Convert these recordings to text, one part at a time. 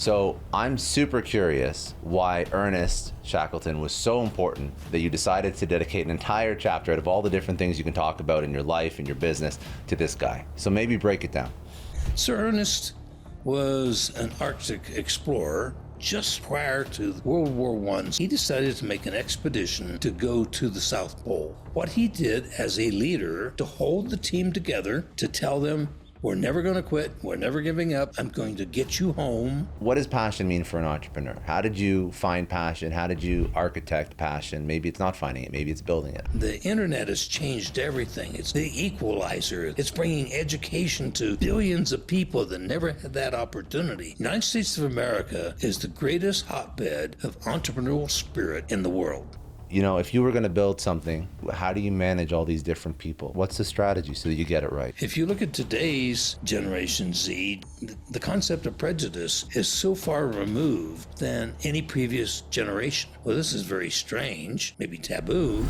So I'm super curious why Ernest Shackleton was so important that you decided to dedicate an entire chapter out of all the different things you can talk about in your life and your business to this guy. So maybe break it down. Sir Ernest was an Arctic explorer. Just prior to World War I, he decided to make an expedition to go to the South Pole. What he did as a leader to hold the team together, to tell them, we're never going to quit. We're never giving up. I'm going to get you home. What does passion mean for an entrepreneur? How did you find passion? How did you architect passion? Maybe it's not finding it. Maybe it's building it. The internet has changed everything. It's the equalizer. It's bringing education to billions of people that never had that opportunity. The United States of America is the greatest hotbed of entrepreneurial spirit in the world. You know, if you were going to build something, how do you manage all these different people? What's the strategy so that you get it right? If you look at today's Generation Z, the concept of prejudice is so far removed than any previous generation. Well, this is very strange, maybe taboo.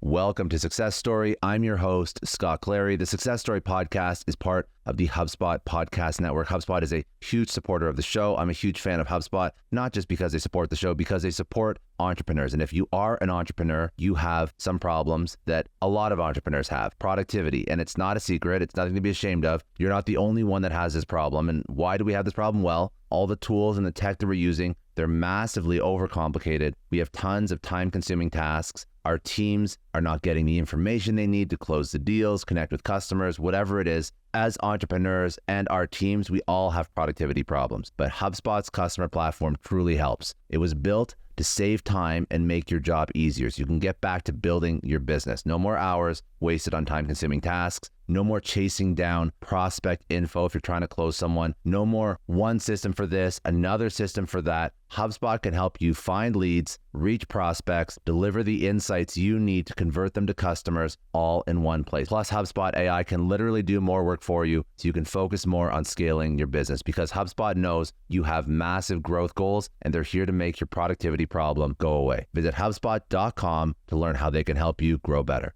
Welcome to Success Story. I'm your host, Scott Clary. The Success Story podcast is part of the HubSpot podcast network. HubSpot is a huge supporter of the show. I'm a huge fan of HubSpot, not just because they support the show, because they support entrepreneurs. And if you are an entrepreneur, you have some problems that a lot of entrepreneurs have. Productivity. And it's not a secret. It's nothing to be ashamed of. You're not the only one that has this problem. And why do we have this problem? Well, all the tools and the tech that we're using, they're massively overcomplicated. We have tons of time-consuming tasks. Our teams are not getting the information they need to close the deals, connect with customers, whatever it is. As entrepreneurs and our teams, we all have productivity problems, but HubSpot's customer platform truly helps. It was built to save time and make your job easier so you can get back to building your business. No more hours wasted on time-consuming tasks. No more chasing down prospect info if you're trying to close someone. No more one system for this, another system for that. HubSpot can help you find leads, reach prospects, deliver the insights you need to convert them to customers all in one place. Plus, HubSpot AI can literally do more work for you so you can focus more on scaling your business because HubSpot knows you have massive growth goals and they're here to make your productivity problem go away. Visit HubSpot.com to learn how they can help you grow better.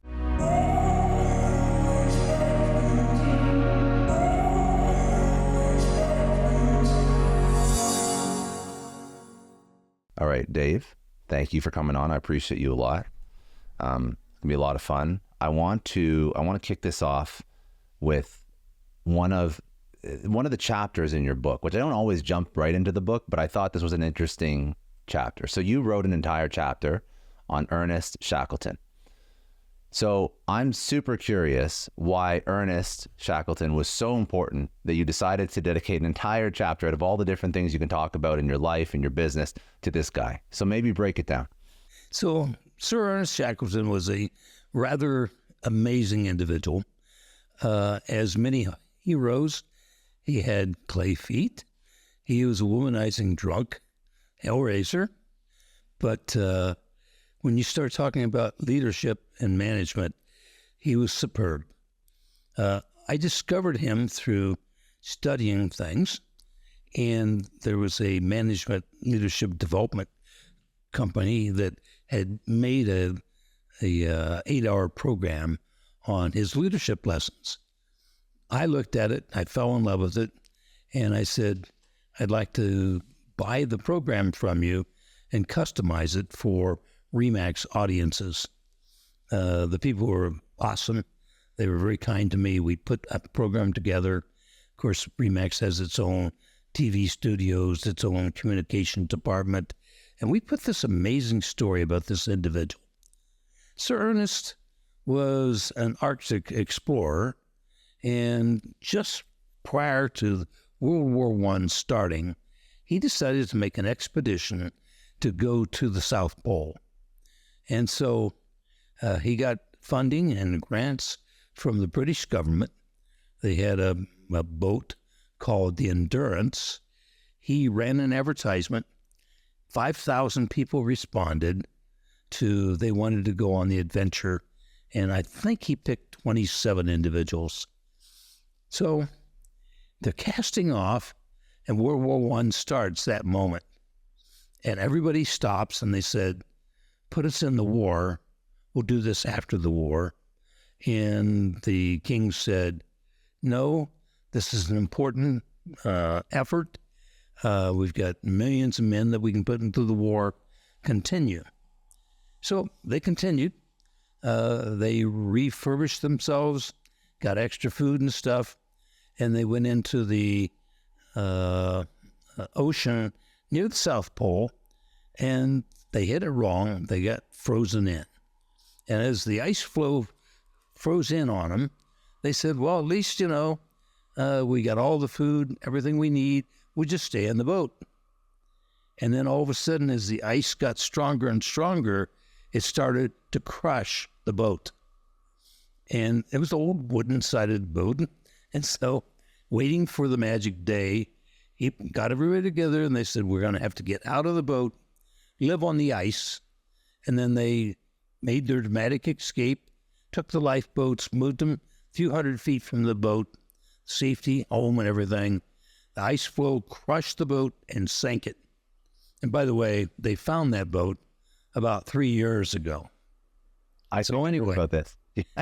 All right, Dave, thank you for coming on. I appreciate you a lot. It's gonna be a lot of fun. I want to kick this off with one of the chapters in your book, which I don't always jump right into the book, but I thought this was an interesting chapter. So you wrote an entire chapter on Ernest Shackleton. So I'm super curious why Ernest Shackleton was so important that you decided to dedicate an entire chapter out of all the different things you can talk about in your life and your business to this guy. So maybe break it down. So Sir Ernest Shackleton was a rather amazing individual. As many heroes, he had clay feet. He was a womanizing drunk, hellraiser. But when you start talking about leadership and management, he was superb. I discovered him through studying things, and there was a management leadership development company that had made a 8-hour program on his leadership lessons. I looked at it, I fell in love with it, and I said, I'd like to buy the program from you and customize it for RE/MAX audiences. The people were awesome. They were very kind to me. We put a program together. Of course, RE/MAX has its own TV studios, its own communication department. And we put this amazing story about this individual. Sir Ernest was an Arctic explorer. And just prior to World War I starting, he decided to make an expedition to go to the South Pole. And so he got funding and grants from the British government. They had a boat called the Endurance. He ran an advertisement. 5,000 people responded to, they wanted to go on the adventure. And I think he picked 27 individuals. So they're casting off, and World War I starts that moment. And everybody stops, and they said, put us in the war. We'll do this after the war. And the king said, no, this is an important effort. We've got millions of men that we can put into the war. Continue. So they continued. They refurbished themselves, got extra food and stuff, and they went into the ocean near the South Pole, and they hit it wrong. They got frozen in. And as the ice floe froze in on them, they said, well, at least, we got all the food, everything we need. We'll just stay in the boat. And then all of a sudden, as the ice got stronger and stronger, it started to crush the boat. And it was an old wooden-sided boat. And so, waiting for the magic day, he got everybody together, and they said, we're going to have to get out of the boat, live on the ice. And then they made their dramatic escape, took the lifeboats, moved them a few hundred feet from the boat, safety, home, and everything. The ice floe crushed the boat and sank it. And by the way, they found that boat about 3 years ago. I heard about this.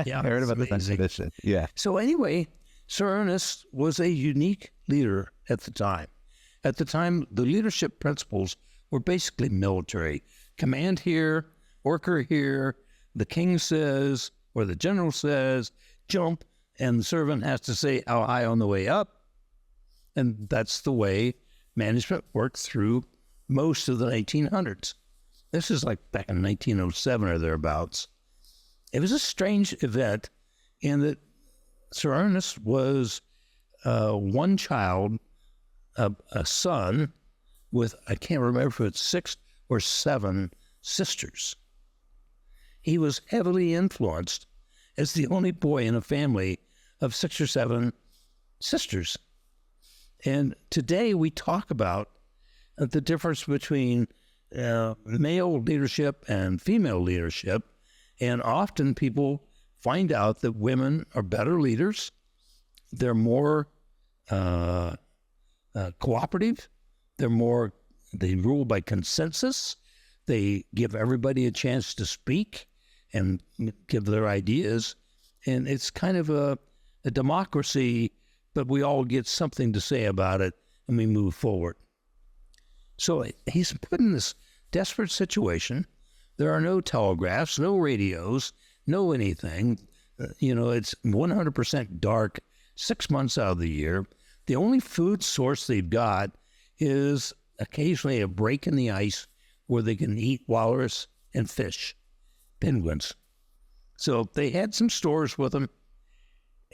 Yeah, I heard about this expedition. Yeah. So anyway, Sir Ernest was a unique leader at the time. At the time, the leadership principles were basically military. Command here, worker here, the king says, or the general says, jump, and the servant has to say how high on the way up. And that's the way management worked through most of the 1900s. This is like back in 1907 or thereabouts. It was a strange event in that Sir Ernest was one child, a son, with, I can't remember if it's 6 or 7 sisters. He was heavily influenced as the only boy in a family of 6 or 7 sisters. And today we talk about the difference between male leadership and female leadership. And often people find out that women are better leaders. They're more cooperative. They rule by consensus. They give everybody a chance to speak and give their ideas. And it's kind of a democracy, but we all get something to say about it and we move forward. So he's put in this desperate situation. There are no telegraphs, no radios, no anything. It's 100% dark 6 months out of the year. The only food source they've got is occasionally a break in the ice where they can eat walrus and fish, penguins. So they had some stores with them.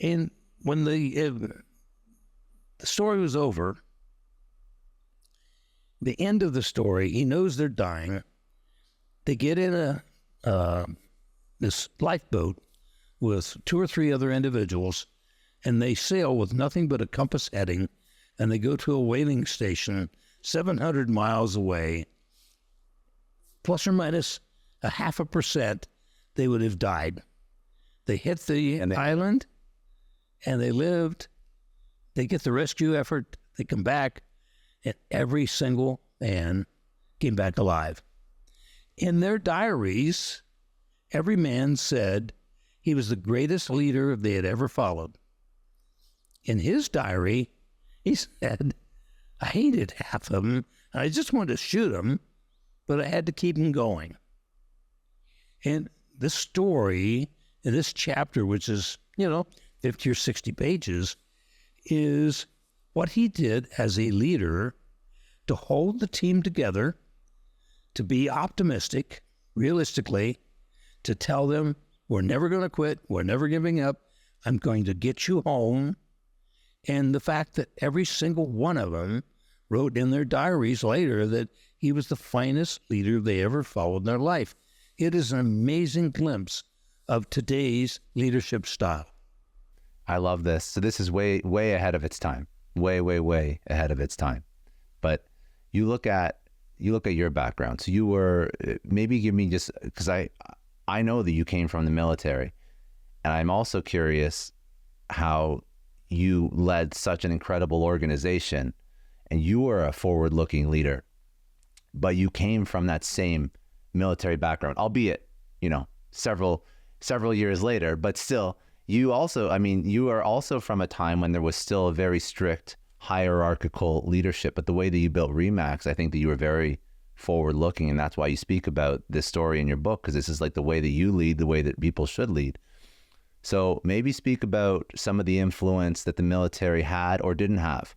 And when the story was over, the end of the story, he knows they're dying. They get in this lifeboat with 2 or 3 other individuals, and they sail with nothing but a compass heading, and they go to a whaling station 700 miles away. Plus or minus 0.5%, they would have died. They hit the island, and they lived. They get the rescue effort. They come back, and every single man came back alive. In their diaries, every man said he was the greatest leader they had ever followed. In his diary, he said, I hated half of them, and I just wanted to shoot them, but I had to keep them going. And this story, in this chapter, which is, 50 or 60 pages, is what he did as a leader to hold the team together, to be optimistic, realistically, to tell them, we're never going to quit, we're never giving up, I'm going to get you home. And the fact that every single one of them wrote in their diaries later that he was the finest leader they ever followed in their life. It is an amazing glimpse of today's leadership style. I love this. So this is way, way ahead of its time. Way, way, way ahead of its time. But you look at your background. So you were, maybe give me just, because I know that you came from the military, and I'm also curious how you led such an incredible organization, and you were a forward-looking leader, but you came from that same military background, albeit, several years later, but still, you are also from a time when there was still a very strict hierarchical leadership. But the way that you built Remax, I think that you were very forward looking, and that's why you speak about this story in your book, because this is like the way that you lead, the way that people should lead. So maybe speak about some of the influence that the military had or didn't have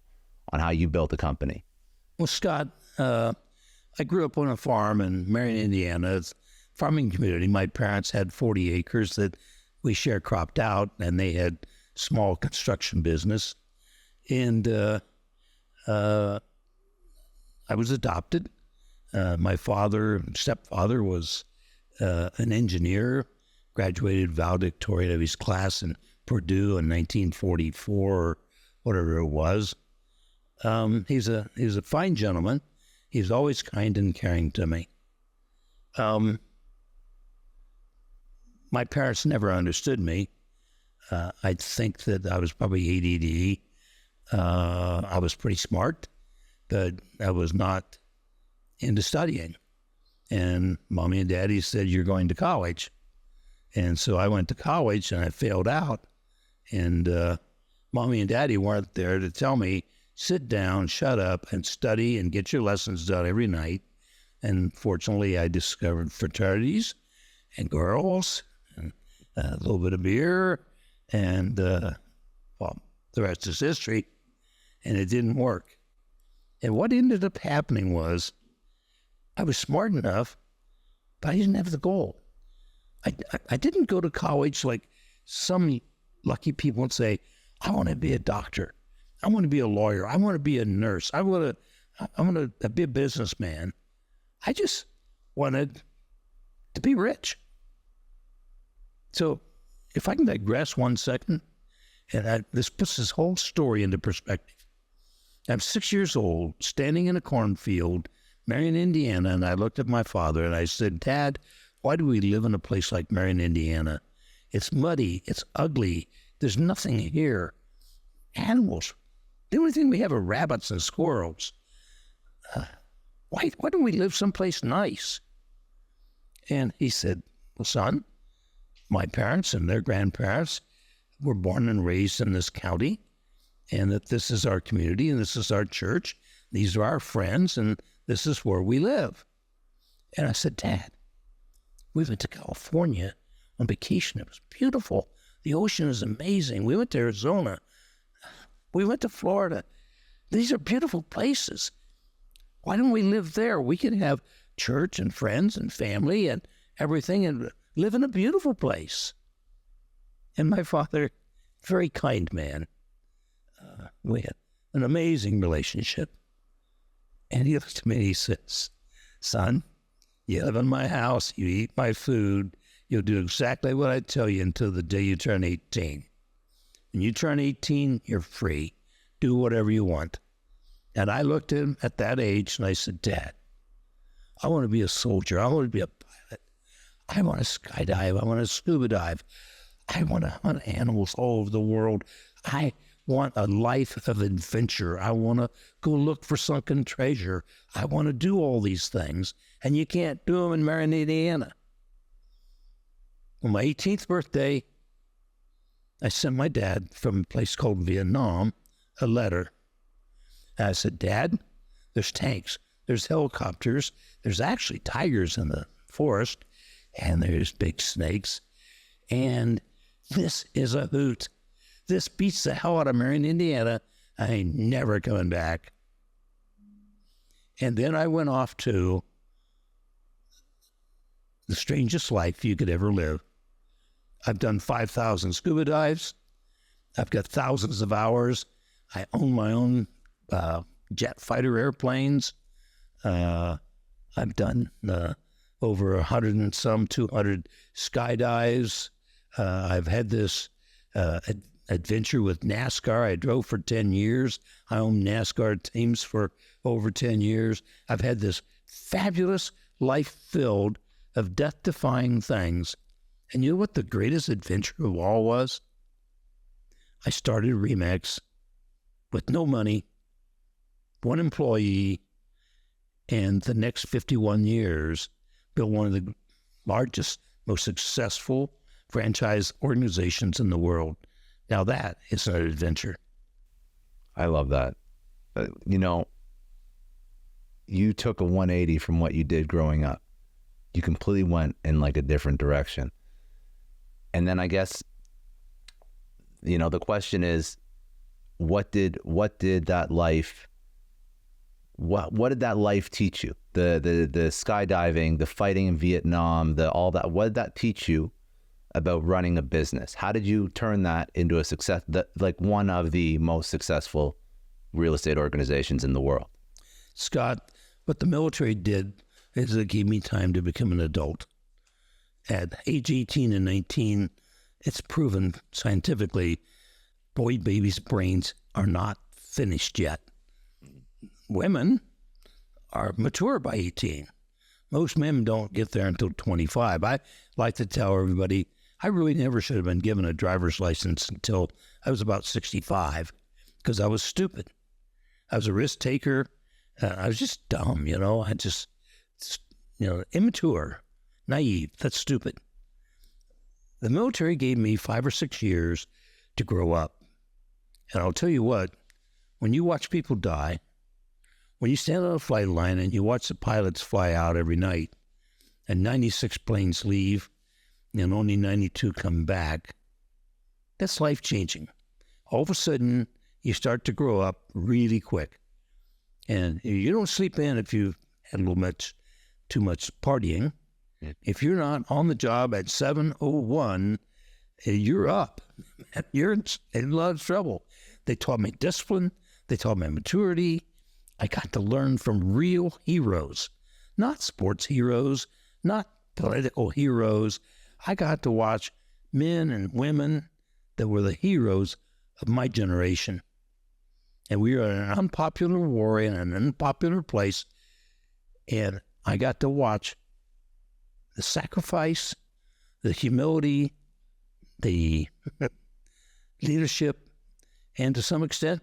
on how you built the company. Well, Scott, I grew up on a farm in Marion, Indiana. It's a farming community. My parents had 40 acres that we sharecropped out, and they had small construction business. And I was adopted. My stepfather was an engineer, graduated valedictorian of his class in Purdue in 1944 or whatever it was. He's a fine gentleman. He's always kind and caring to me. My parents never understood me. I think that I was probably ADD. I was pretty smart, but I was not into studying. And Mommy and Daddy said, "You're going to college." And so I went to college and I failed out. And Mommy and Daddy weren't there to tell me, sit down, shut up, and study and get your lessons done every night. And fortunately, I discovered fraternities and girls and a little bit of beer. And, well, the rest is history. And it didn't work. And what ended up happening was I was smart enough, but I didn't have the goal. I didn't go to college like some lucky people would say, I want to be a doctor. I want to be a lawyer. I want to be a nurse. I want to be a businessman. I just wanted to be rich. So if I can digress 1 second, and this puts this whole story into perspective. I'm 6 years old, standing in a cornfield, Marion, Indiana, and I looked at my father and I said, "Dad, why do we live in a place like Marion, Indiana? It's muddy. It's ugly. There's nothing here. Animals. The only thing we have are rabbits and squirrels. Why don't we live someplace nice?" And he said, "Well, son, my parents and their grandparents were born and raised in this county, and that this is our community, and this is our church. These are our friends, and this is where we live." And I said, "Dad, we went to California on vacation. It was beautiful. The ocean is amazing. We went to Arizona. We went to Florida. These are beautiful places. Why don't we live there? We can have church and friends and family and everything and live in a beautiful place." And my father, very kind man, we had an amazing relationship. And he looked at me and he says, "Son, you live in my house, you eat my food, you'll do exactly what I tell you until the day you turn 18. When you turn 18, you're free. Do whatever you want." And I looked at him at that age and I said, "Dad, I want to be a soldier. I want to be a pilot. I want to skydive. I want to scuba dive. I want to hunt animals all over the world. I want a life of adventure. I want to go look for sunken treasure. I want to do all these things. And you can't do them in Marion, Indiana." On my 18th birthday, I sent my dad from a place called Vietnam a letter. And I said, "Dad, there's tanks, there's helicopters, there's actually tigers in the forest, and there's big snakes. And this is a hoot. This beats the hell out of Marion, Indiana. I ain't never coming back." And then I went off to the strangest life you could ever live. I've done 5,000 scuba dives. I've got thousands of hours. I own my own jet fighter airplanes. I've done over 100 and some, 200 skydives. I've had this adventure with NASCAR. I drove for 10 years. I owned NASCAR teams for over 10 years. I've had this fabulous life filled of death-defying things. And you know what the greatest adventure of all was? I started Remax with no money, one employee, and the next 51 years built one of the largest, most successful franchise organizations in the world. Now that is an adventure. I love that. you took a 180 from what you did growing up. You completely went in like a different direction. And then I guess, the question is, what did that life teach you? The skydiving, the fighting in Vietnam, all that. What did that teach you about running a business? How did you turn that into a success, like one of the most successful real estate organizations in the world? Scott, what the military did is it gave me time to become an adult. At age 18 and 19, it's proven scientifically, boy babies' brains are not finished yet. Women are mature by 18. Most men don't get there until 25. I like to tell everybody, I really never should have been given a driver's license until I was about 65 because I was stupid. I was a risk taker. I was just dumb, I just, immature, naive. That's stupid. The military gave me 5 or 6 years to grow up. And I'll tell you what, when you watch people die, when you stand on a flight line and you watch the pilots fly out every night, and 96 planes leave, and only 92 come back, that's life-changing. All of a sudden, you start to grow up really quick. And you don't sleep in if you've had a little too much partying. If you're not on the job at 7:01, you're up. You're in a lot of trouble. They taught me discipline. They taught me maturity. I got to learn from real heroes, not sports heroes, not political heroes. I got to watch men and women that were the heroes of my generation. And we were in an unpopular war in an unpopular place. And I got to watch the sacrifice, the humility, the leadership, and to some extent,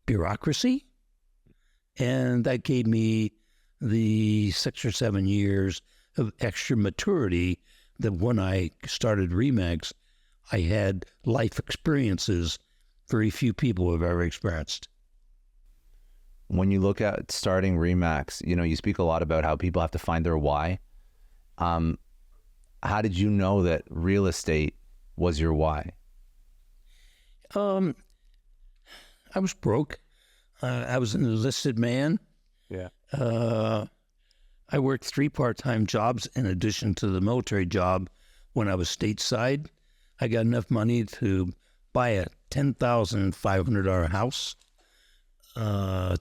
bureaucracy. And that gave me the 6 or 7 years of extra maturity that when I started RE/MAX, I had life experiences very few people have ever experienced. When you look at starting RE/MAX, you speak a lot about how people have to find their why. How did you know that real estate was your why? I was broke. I was an enlisted man. Yeah. I worked 3 part-time jobs in addition to the military job when I was stateside. I got enough money to buy a $10,500 house.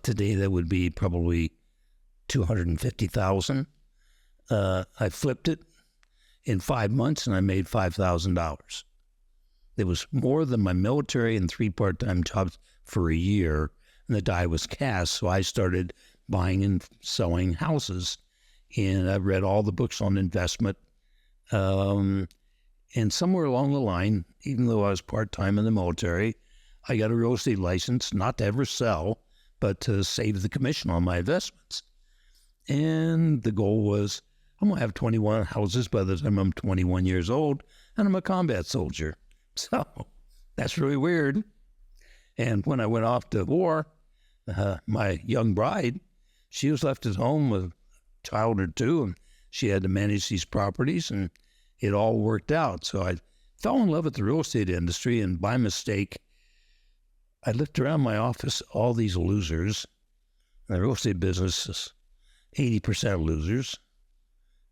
Today that would be probably $250,000. I flipped it in 5 months and I made $5,000. It was more than my military and 3 part-time jobs for a year. And the die was cast, so I started buying and selling houses. And I read all the books on investment. And somewhere along the line, even though I was part-time in the military, I got a real estate license, not to ever sell, but to save the commission on my investments. And the goal was, I'm going to have 21 houses by the time I'm 21 years old, and I'm a combat soldier. So that's really weird. And when I went off to war, my young bride, she was left at home with a child or 2, and she had to manage these properties, and it all worked out. So I fell in love with the real estate industry, and by mistake, I looked around my office, all these losers. The real estate business is 80% losers.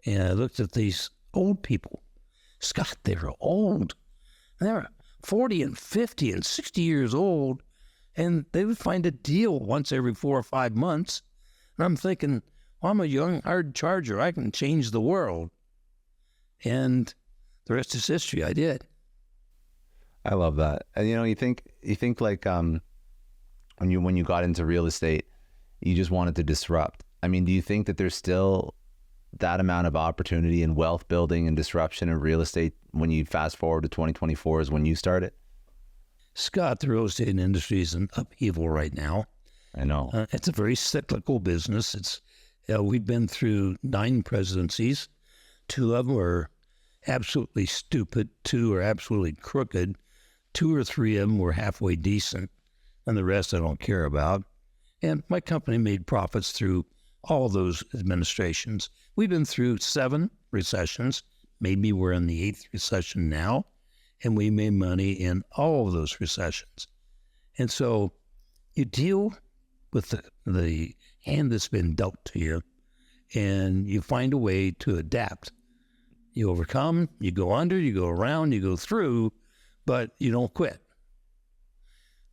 And I looked at these old people. Scott, they were old. They were 40 and 50 and 60 years old, and they would find a deal once every 4 or 5 months. And I'm thinking, well, I'm a young, hard charger. I can change the world. And the rest is history. I did. I love that. And you think like when you got into real estate, you just wanted to disrupt. I mean, do you think that there's still that amount of opportunity in wealth building and disruption in real estate when you fast forward to 2024 is when you started? Scott, the real estate industry is in upheaval right now. I know. It's a very cyclical business. We've been through 9 presidencies. 2 of them were absolutely stupid. 2 are absolutely crooked. 2 or 3 of them were halfway decent, and the rest I don't care about. And my company made profits through all those administrations. We've been through 7 recessions. Maybe we're in the 8th recession now, and we made money in all of those recessions. And so you deal with the hand that's been dealt to you, and you find a way to adapt. You overcome, you go under, you go around, you go through, but you don't quit.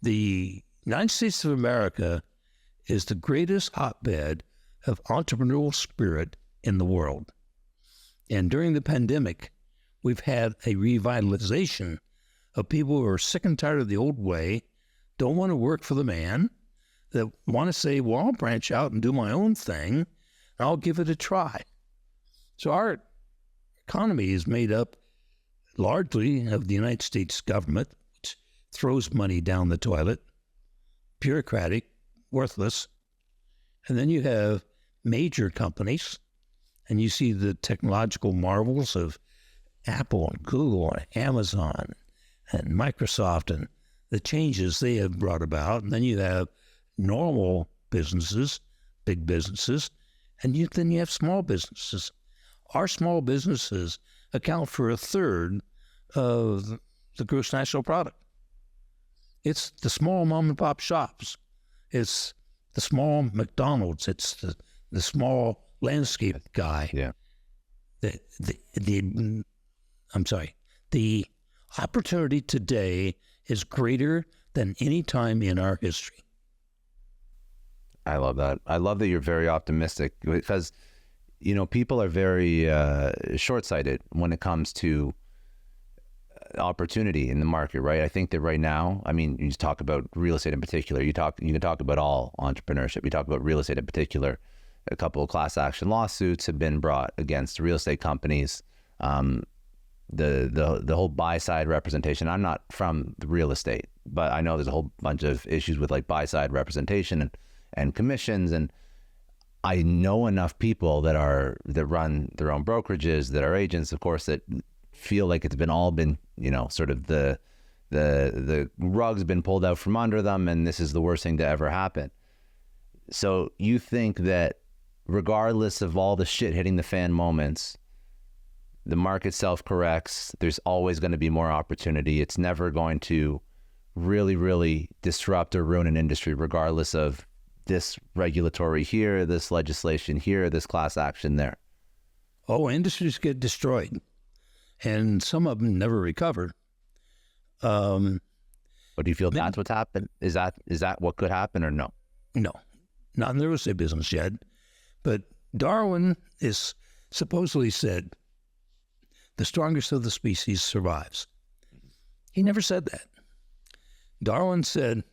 The United States of America is the greatest hotbed of entrepreneurial spirit in the world. And during the pandemic, we've had a revitalization of people who are sick and tired of the old way, don't want to work for the man, that want to say, well, I'll branch out and do my own thing, and I'll give it a try. So our economy is made up largely of the United States government, which throws money down the toilet, bureaucratic, worthless. And then you have major companies, and you see the technological marvels of Apple and Google and Amazon and Microsoft and the changes they have brought about. And then you have normal businesses, big businesses, and then you have small businesses. Our small businesses account for 1/3 of the gross national product. It's the small mom and pop shops. It's the small McDonald's. It's the small landscape guy. Yeah. The opportunity today is greater than any time in our history. I love that. I love that you're very optimistic because, people are very short-sighted when it comes to opportunity in the market, right? I think that right now, you talk about real estate in particular. You can talk about all entrepreneurship. You talk about real estate in particular. A couple of class action lawsuits have been brought against real estate companies. The whole buy side representation. I'm not from the real estate, but I know there's a whole bunch of issues with like buy side representation and commissions, and I know enough people that run their own brokerages, that are agents, of course, that feel like it's been sort of the rug's been pulled out from under them, and this is the worst thing to ever happen. So you think that regardless of all the shit hitting the fan moments, the market self-corrects, there's always going to be more opportunity. It's never going to really, really disrupt or ruin an industry, regardless of this regulatory here, this legislation here, this class action there. Oh, industries get destroyed, and some of them never recover. But do you feel that's what's happened? Is that what could happen, or no? No, not in the real estate business yet. But Darwin is supposedly said, the strongest of the species survives. He never said that. Darwin said,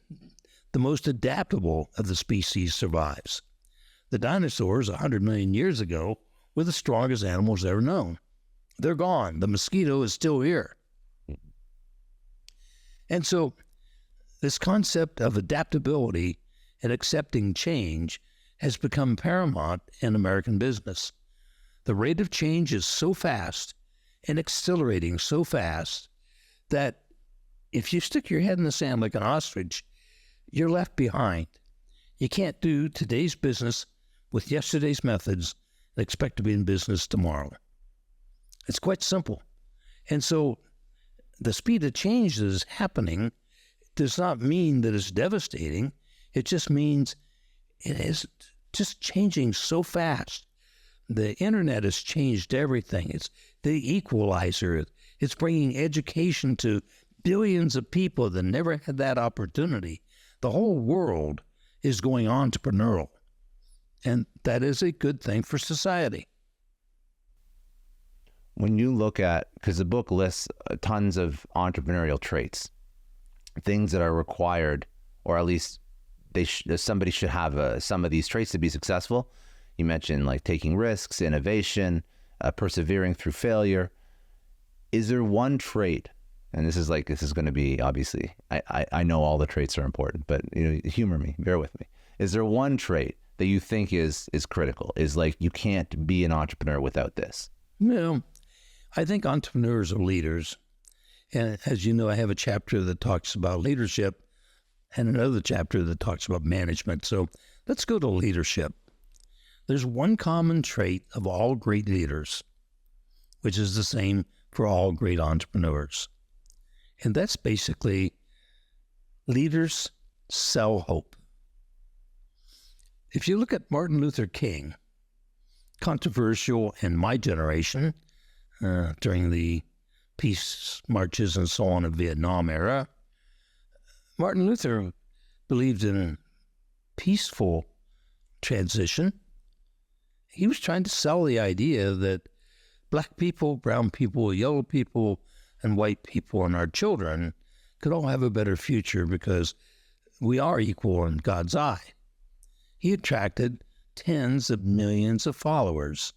the most adaptable of the species survives. The dinosaurs 100 million years ago were the strongest animals ever known. They're gone. The mosquito is still here. And so this concept of adaptability and accepting change has become paramount in American business. The rate of change is so fast and accelerating so fast that if you stick your head in the sand like an ostrich, you're left behind. You can't do today's business with yesterday's methods and expect to be in business tomorrow. It's quite simple. And so the speed of change that is happening does not mean that it's devastating. It just means it is just changing so fast. The internet has changed everything. It's the equalizer. It's bringing education to billions of people that never had that opportunity. The whole world is going entrepreneurial, and that is a good thing for society. When you look at, because the book lists tons of entrepreneurial traits, things that are required, or at least somebody should have some of these traits to be successful. You mentioned like taking risks, innovation, persevering through failure. Is there one trait? And this is going to be, obviously, I know all the traits are important, but humor me, bear with me. Is there one trait that you think is critical? Is like, you can't be an entrepreneur without this? No, I think entrepreneurs are leaders. And as you know, I have a chapter that talks about leadership. and another chapter that talks about management. So let's go to leadership. There's one common trait of all great leaders, which is the same for all great entrepreneurs. And that's basically leaders sell hope. If you look at Martin Luther King, controversial in my generation during the peace marches and so on in the Vietnam era, Martin Luther believed in a peaceful transition. He was trying to sell the idea that black people, brown people, yellow people, and white people and our children could all have a better future because we are equal in God's eye. He attracted tens of millions of followers.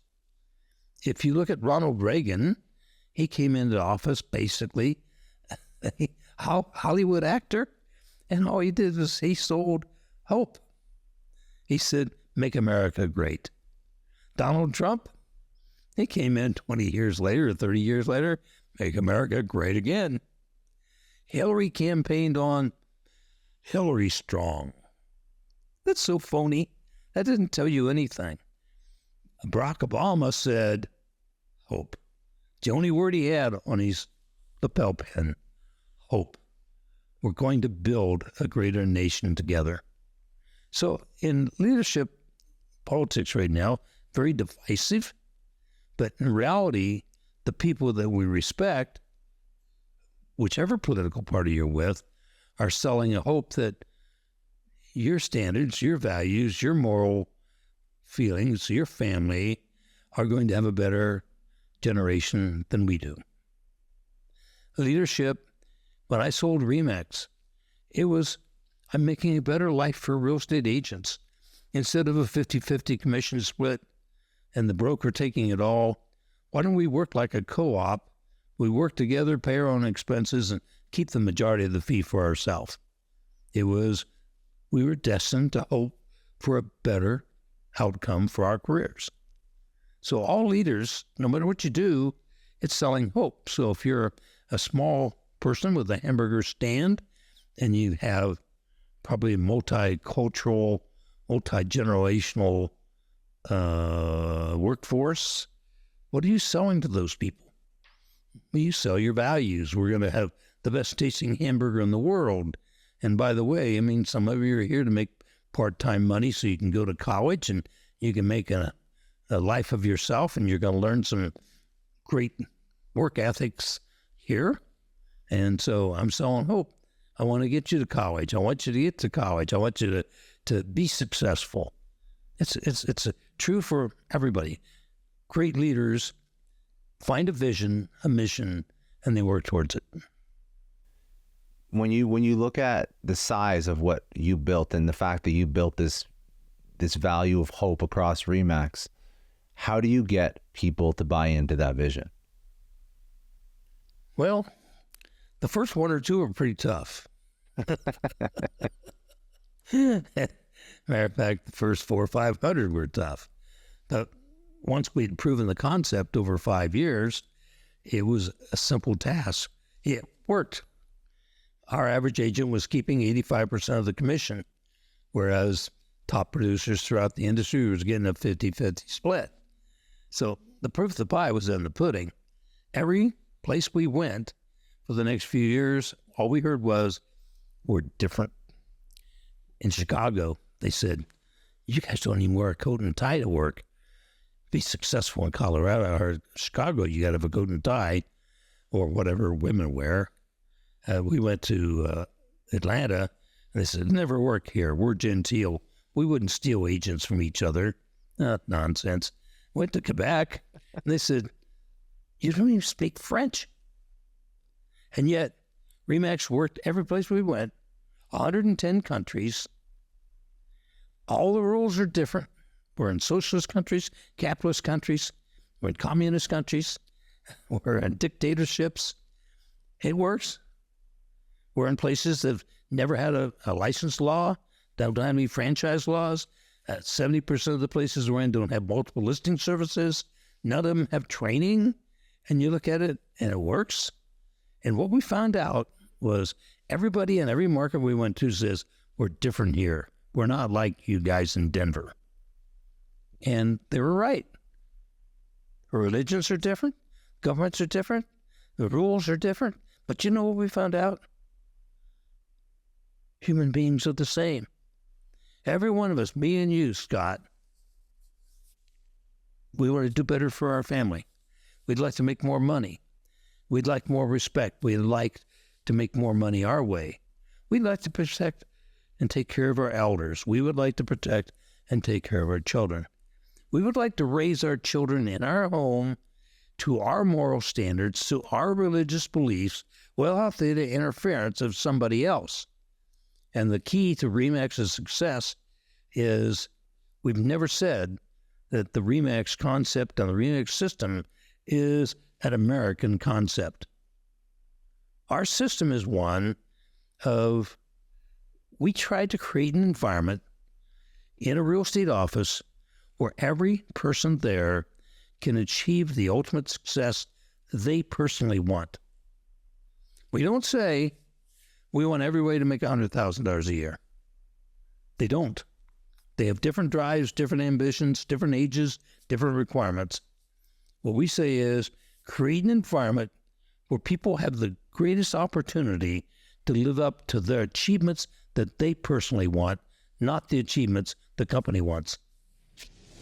If you look at Ronald Reagan, he came into office basically a Hollywood actor, and all he did was he sold hope. He said, "Make America great." Donald Trump, he came in 20 years later, 30 years later, "Make America great again." Hillary campaigned on Hillary strong. That's so phony. That didn't tell you anything. Barack Obama said hope. The only word he had on his lapel pin, hope. We're going to build a greater nation together. So in leadership politics right now, very divisive, but in reality, the people that we respect, whichever political party you're with, are selling a hope that your standards, your values, your moral feelings, your family are going to have a better generation than we do. Leadership, when I sold Remax, it was, I'm making a better life for real estate agents. Instead of a 50-50 commission split and the broker taking it all, why don't we work like a co-op? We work together, pay our own expenses, and keep the majority of the fee for ourselves. We were destined to hope for a better outcome for our careers. So all leaders, no matter what you do, it's selling hope. So if you're a small person with a hamburger stand and you have probably a multicultural, multi-generational workforce, what are you selling to those people? Well, you sell your values. We're going to have the best tasting hamburger in the world. And by the way, I mean, some of you are here to make part-time money so you can go to college and you can make a life of yourself, and you're going to learn some great work ethics here. And so I'm selling hope. I want to get you to college. I want you to get to college. I want you to be successful. It's true for everybody. Great leaders find a vision, a mission, and they work towards it. When you look at the size of what you built and the fact that you built this value of hope across Remax, how do you get people to buy into that vision? Well, the first one or two are pretty tough. Matter of fact, the first 400 or 500 were tough. But once we'd proven the concept over 5 years, it was a simple task. It worked. Our average agent was keeping 85% of the commission, whereas top producers throughout the industry was getting a 50-50 split. So the proof of the pie was in the pudding. Every place we went for the next few years, all we heard was, we're different. In Chicago, they said, you guys don't even wear a coat and tie to work. Be successful in Colorado or Chicago, you got to have a coat and tie or whatever women wear. We went to Atlanta, and they said, never work here. We're genteel. We wouldn't steal agents from each other. Nonsense. Went to Quebec, and they said, you don't even speak French. And yet, Remax worked every place we went, 110 countries. All the rules are different. We're in socialist countries, capitalist countries, we're in communist countries, we're in dictatorships. It works. We're in places that have never had a license law, don't have any franchise laws. 70% of the places we're in don't have multiple listing services. None of them have training. And you look at it, and it works. And what we found out was Everybody in every market we went to says, we're different here. We're not like you guys in Denver. And they were right. Religions are different. Governments are different. The rules are different. But you know what we found out? Human beings are the same. Every one of us, me and you, Scott, we want to do better for our family. We'd like to make more money. We'd like more respect. We'd like to make more money our way. We'd like to protect and take care of our elders. We would like to protect and take care of our children. We would like to raise our children in our home to our moral standards, to our religious beliefs, without the interference of somebody else. And the key to RE/MAX's success is we've never said that the RE/MAX concept and the RE/MAX system is an American concept. Our system is one of, we tried to create an environment in a real estate office where every person there can achieve the ultimate success they personally want. We don't say we want everybody to make $100,000 a year. They don't. They have different drives, different ambitions, different ages, different requirements. What we say is create an environment where people have the greatest opportunity to live up to their achievements that they personally want, not the achievements the company wants.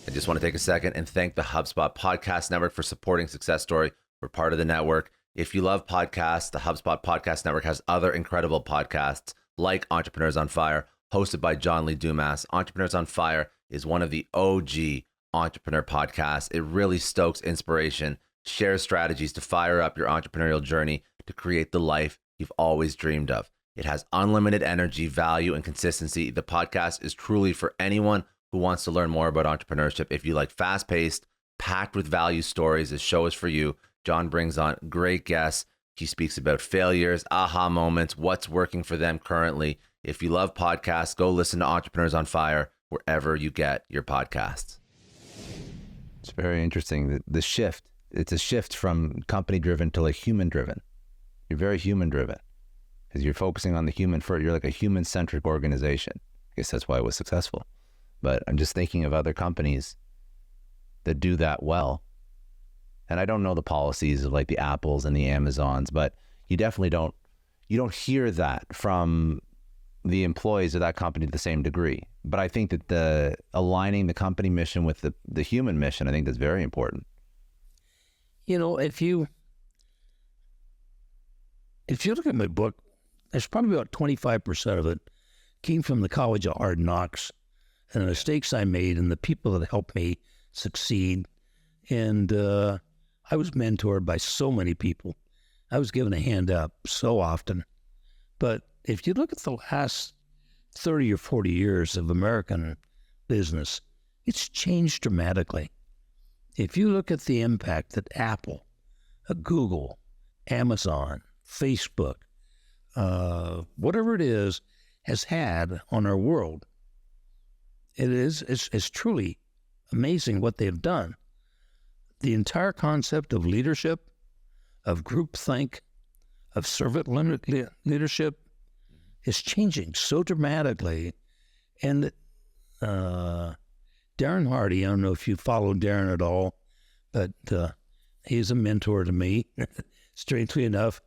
I just want to take a second and thank the HubSpot Podcast Network for supporting Success Story. We're part of the network. If you love podcasts, the HubSpot Podcast Network has other incredible podcasts like Entrepreneurs on Fire, hosted by John Lee Dumas. Entrepreneurs on Fire is one of the OG entrepreneur podcasts. It really stokes inspiration, shares strategies to fire up your entrepreneurial journey to create the life you've always dreamed of. It has unlimited energy, value, and consistency. The podcast is truly for anyone who wants to learn more about entrepreneurship. If you like fast-paced, packed with value stories, this show is for you. John brings on great guests. He speaks about failures, aha moments, what's working for them currently. If you love podcasts, go listen to Entrepreneurs on Fire wherever you get your podcasts. It's very interesting. The shift, it's a shift from company-driven to like human-driven. You're very human-driven because you're focusing on the human first. You're like a human-centric organization. I guess that's why it was successful. But I'm just thinking of other companies that do that well. And I don't know the policies of like the Apples and the Amazons, but you definitely don't hear that from the employees of that company to the same degree. But I think that the aligning the company mission with the human mission, I think that's very important. You know, if you look at my book, there's probably about 25% of it came from the College of Hard Knocks and the mistakes I made and the people that helped me succeed. And I was mentored by so many people. I was given a hand up so often. But if you look at the last 30 or 40 years of American business, it's changed dramatically. If you look at the impact that Apple, Google, Amazon, Facebook, whatever it is, has had on our world, it's truly amazing what they've done. The entire concept of leadership, of groupthink, of servant leadership is changing so dramatically. And Darren Hardy, I don't know if you follow Darren at all, but he's a mentor to me. Strangely enough,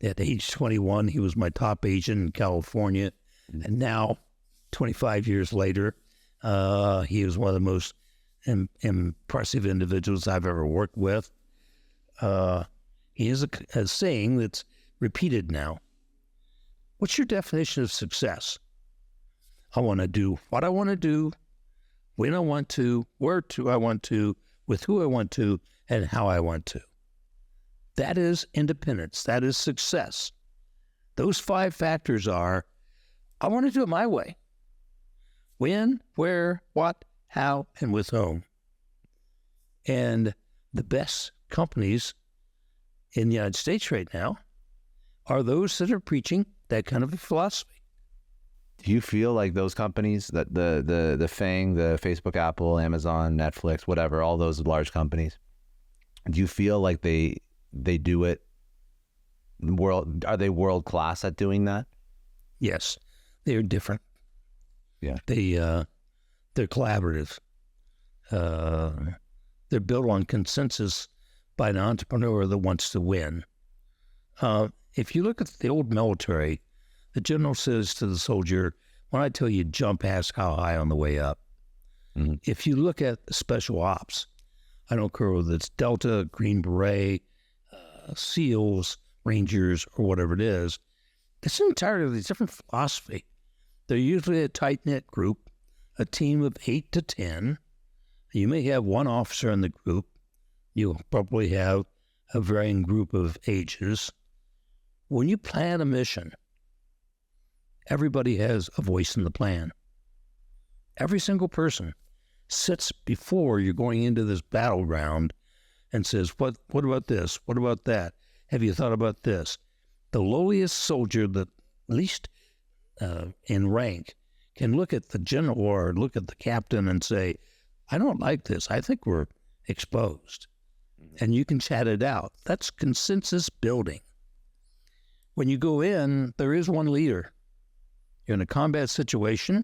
at age 21, he was my top agent in California. And now, 25 years later, he was one of the most impressive individuals I've ever worked with. He has a saying that's repeated now. What's your definition of success? I want to do what I want to do, when I want to, where to I want to, with who I want to, and how I want to. That is independence. That is success. Those 5 factors are, I want to do it my way. When, where, what, how, and with whom. And the best companies in the United States right now are those that are preaching that kind of a philosophy. Do you feel like those companies, that the FANG, the Facebook, Apple, Amazon, Netflix, whatever, all those large companies, do you feel like they do it are they world class at doing that? Yes, they're different. Yeah. They're collaborative. They're built on consensus by an entrepreneur that wants to win. If you look at the old military, the general says to the soldier, when I tell you jump, ask how high on the way up. Mm-hmm. If you look at special ops, I don't care whether it's Delta, Green Beret, SEALs, Rangers, or whatever it is, it's an entirely different philosophy. They're usually a tight-knit group, a team of 8 to 10. You may have one officer in the group. You'll probably have a varying group of ages. When you plan a mission, everybody has a voice in the plan. Every single person sits before you're going into this battleground and says, what about this? What about that? Have you thought about this? The lowliest soldier, the least in rank, can look at the general or look at the captain and say, I don't like this. I think we're exposed. And you can chat it out. That's consensus building. When you go in, there is one leader. You're in a combat situation.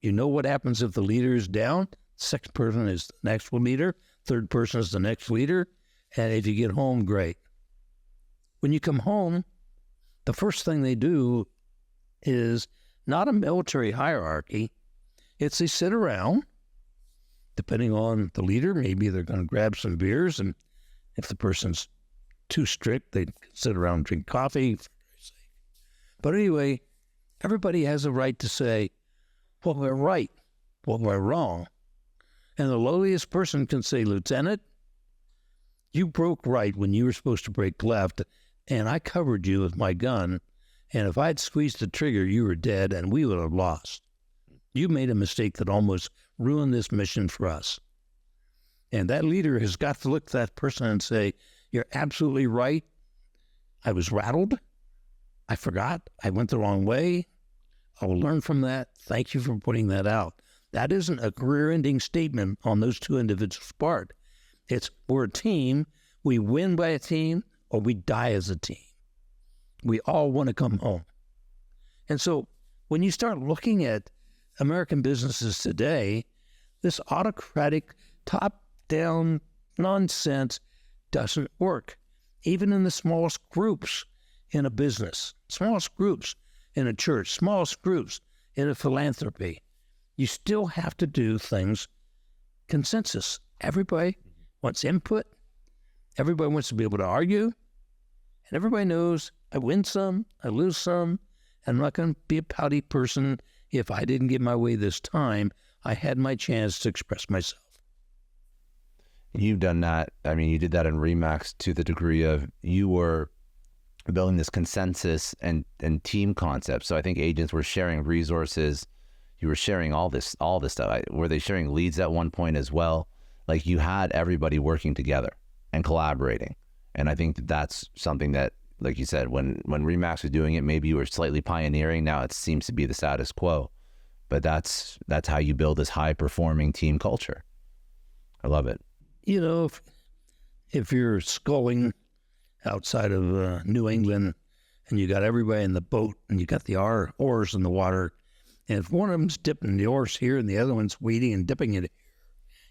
You know what happens if the leader is down. Second person is the next leader. Third person is the next leader. And if you get home, great. When you come home, the first thing they do is not a military hierarchy. It's they sit around, depending on the leader. Maybe they're going to grab some beers, and if the person's too strict, they sit around and drink coffee. But anyway, everybody has a right to say, well, we're right, well, we're wrong. And the lowliest person can say, Lieutenant, you broke right when you were supposed to break left, and I covered you with my gun, and if I'd squeezed the trigger, you were dead, and we would have lost. You made a mistake that almost ruined this mission for us. And that leader has got to look at that person and say, you're absolutely right. I was rattled. I forgot. I went the wrong way. I will learn from that. Thank you for putting that out. That isn't a career-ending statement on those two individuals' part. It's we're a team. We win by a team or we die as a team. We all want to come home. And so when you start looking at American businesses today, this autocratic, top-down nonsense doesn't work. Even in the smallest groups in a business, smallest groups in a church, smallest groups in a philanthropy, you still have to do things consensus. Everybody wants input. Everybody wants to be able to argue. And everybody knows I win some, I lose some. I'm not going to be a pouty person. If I didn't get my way this time, I had my chance to express myself. You've done that. I mean, you did that in Remax to the degree of you were building this consensus and team concept. So I think agents were sharing resources. You were sharing all this stuff. Were they sharing leads at one point as well? Like you had everybody working together and collaborating. And I think that's something that, like you said, when Remax was doing it, maybe you were slightly pioneering. Now it seems to be the status quo. But that's how you build this high-performing team culture. I love it. You know, if you're sculling outside of New England and you got everybody in the boat and you got the oars in the water, and if one of them's dipping the oars here and the other one's weeding and dipping it,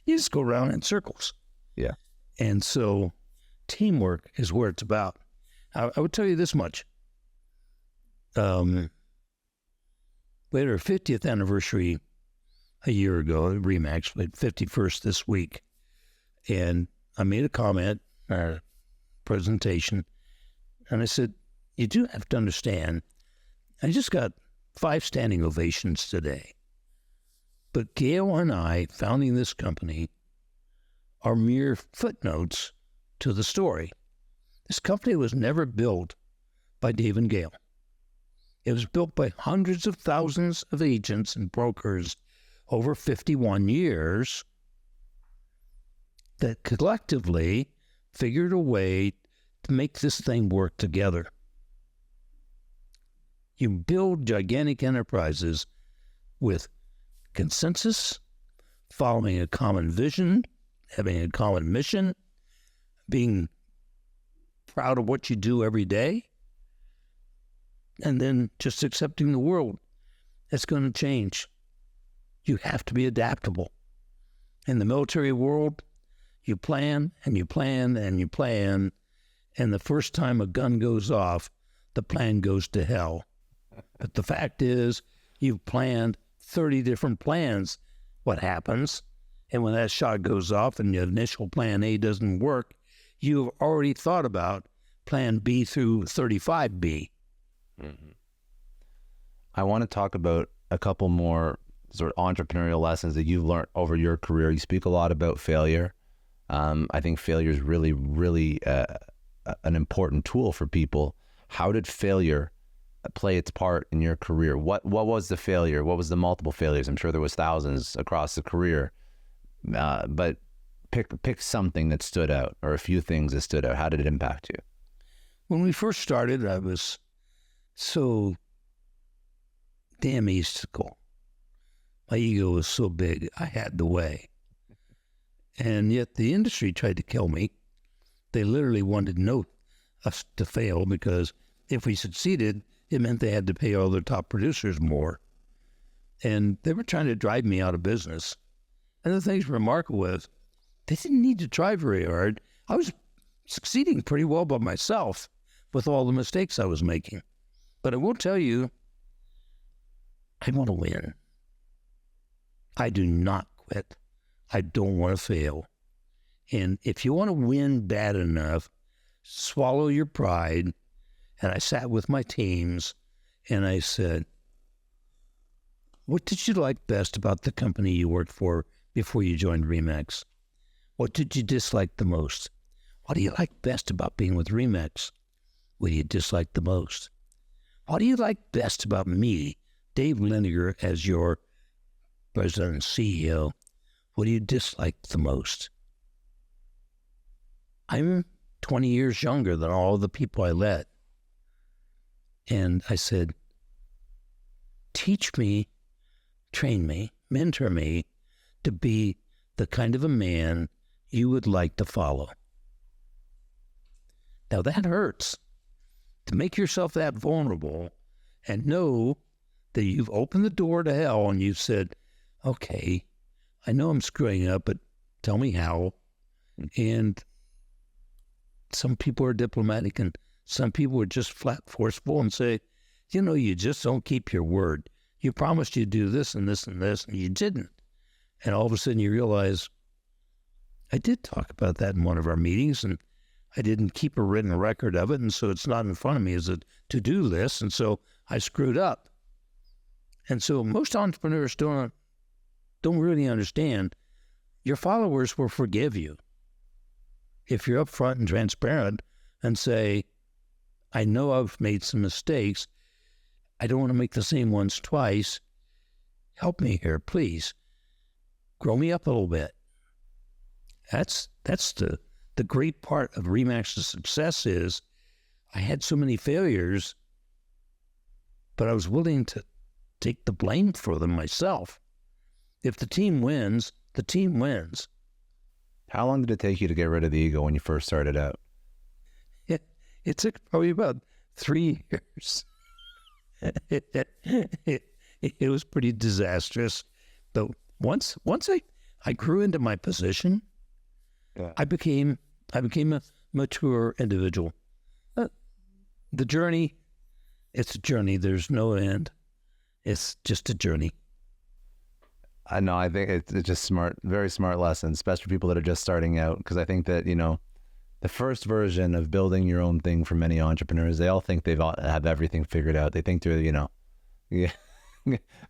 you just go around in circles. Yeah. And so teamwork is where it's about. I would tell you this much. We had our 50th anniversary a year ago at Remax, but 51st this week. And I made a comment, presentation, and I said, you do have to understand, I just got 5 standing ovations today. But Gail and I, founding this company, are mere footnotes to the story. This company was never built by Dave and Gail. It was built by hundreds of thousands of agents and brokers over 51 years that collectively figured a way to make this thing work together. You build gigantic enterprises with consensus, following a common vision, having a common mission, being proud of what you do every day. and then just accepting the world. It's going to change. You have to be adaptable. In the military world, you plan and you plan and you plan, and the first time a gun goes off, the plan goes to hell. But the fact is, you've planned 30 different plans. What happens? And when that shot goes off and the initial plan A doesn't work, you've already thought about plan B through 35B. Mm-hmm. I want to talk about a couple more sort of entrepreneurial lessons that you've learned over your career. You speak a lot about failure. I think failure is really, really an important tool for people. How did failure play its part in your career? What was the failure? What was the multiple failures? I'm sure there was thousands across the career, but pick something that stood out, or a few things that stood out. How did it impact you? When we first started, I was so damn egotistical. My ego was so big, I had the way. And yet the industry tried to kill me. They literally wanted us to fail, because if we succeeded, it meant they had to pay all their top producers more. And they were trying to drive me out of business. And the thing's remarkable is, they didn't need to try very hard. I was succeeding pretty well by myself with all the mistakes I was making. But I will tell you, I want to win. I do not quit. I don't want to fail. And if you want to win bad enough, swallow your pride. And I sat with my teams and I said, what did you like best about the company you worked for before you joined RE/MAX? What did you dislike the most? What do you like best about being with RE/MAX? What do you dislike the most? What do you like best about me, Dave Liniger, as your president and CEO? What do you dislike the most? I'm 20 years younger than all the people I led. And I said, teach me, train me, mentor me to be the kind of a man you would like to follow. Now that hurts, to make yourself that vulnerable and know that you've opened the door to hell and you've said, okay, I know I'm screwing up, but tell me how. And some people are diplomatic and some people are just flat forceful and say, you just don't keep your word. You promised you'd do this and this and this, and you didn't. And all of a sudden you realize, I did talk about that in one of our meetings, and I didn't keep a written record of it, and so it's not in front of me as a to-do list, and so I screwed up. And so most entrepreneurs don't really understand. Your followers will forgive you if you're upfront and transparent and say, I know I've made some mistakes. I don't want to make the same ones twice. Help me here, please. Grow me up a little bit. That's the great part of RE/MAX's success is I had so many failures, but I was willing to take the blame for them myself. If the team wins, the team wins. How long did it take you to get rid of the ego when you first started out? It took probably about 3 years. It was pretty disastrous. But once I grew into my position, yeah. I became a mature individual. The journey, it's a journey. There's no end. It's just a journey. I know. I think it's just smart, very smart lesson, especially for people that are just starting out. Because I think that, the first version of building your own thing for many entrepreneurs, they all think have everything figured out. They think they're,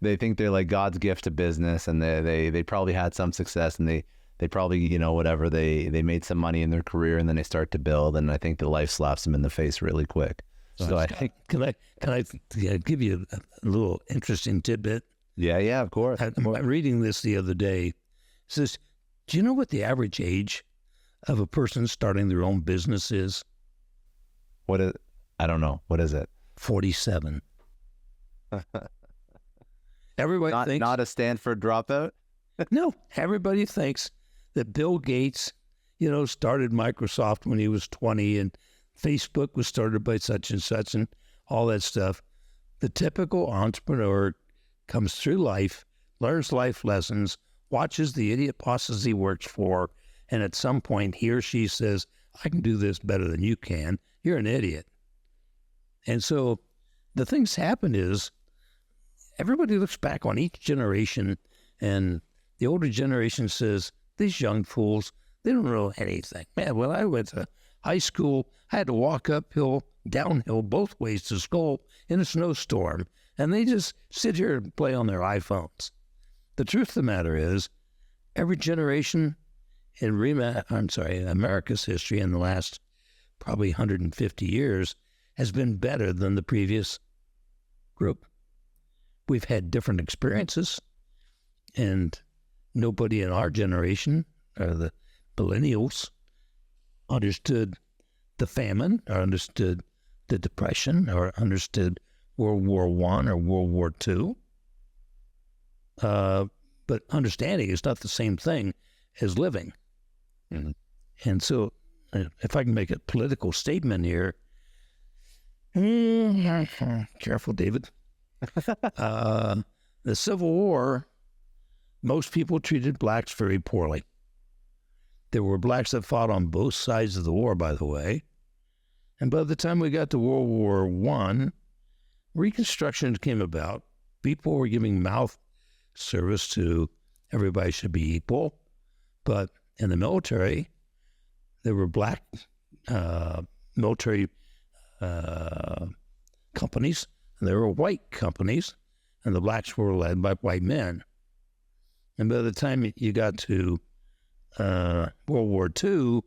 they think they're like God's gift to business, and they probably had some success, and they probably, whatever, they made some money in their career, and then they start to build, and I think the life slaps them in the face really quick. So I think, can I give you a little interesting tidbit? Yeah, of course. I'm reading this the other day. It says, do you know what the average age of a person starting their own business is? I don't know. What is it? 47. Everybody thinks... Not a Stanford dropout? No, everybody thinks that Bill Gates, started Microsoft when he was 20, and Facebook was started by such and such and all that stuff. The typical entrepreneur comes through life, learns life lessons, watches the idiot bosses he works for, and at some point he or she says, I can do this better than you can. You're an idiot. And so the things happen is everybody looks back on each generation, and the older generation says, these young fools, they don't know anything. Man, when I went to high school, I had to walk uphill, downhill, both ways to school in a snowstorm, and they just sit here and play on their iPhones. The truth of the matter is, every generation in America's history in the last probably 150 years has been better than the previous group. We've had different experiences, and nobody in our generation, or the millennials, understood the famine, or understood the Depression, or understood World War I or World War II. But understanding is not the same thing as living. Mm-hmm. And so, if I can make a political statement here, careful, David. The Civil War, most people treated blacks very poorly. There were blacks that fought on both sides of the war, by the way. And by the time we got to World War I, Reconstruction came about. People were giving mouth service to everybody should be equal. But in the military, there were black military companies, and there were white companies, and the blacks were led by white men. And by the time you got to World War II,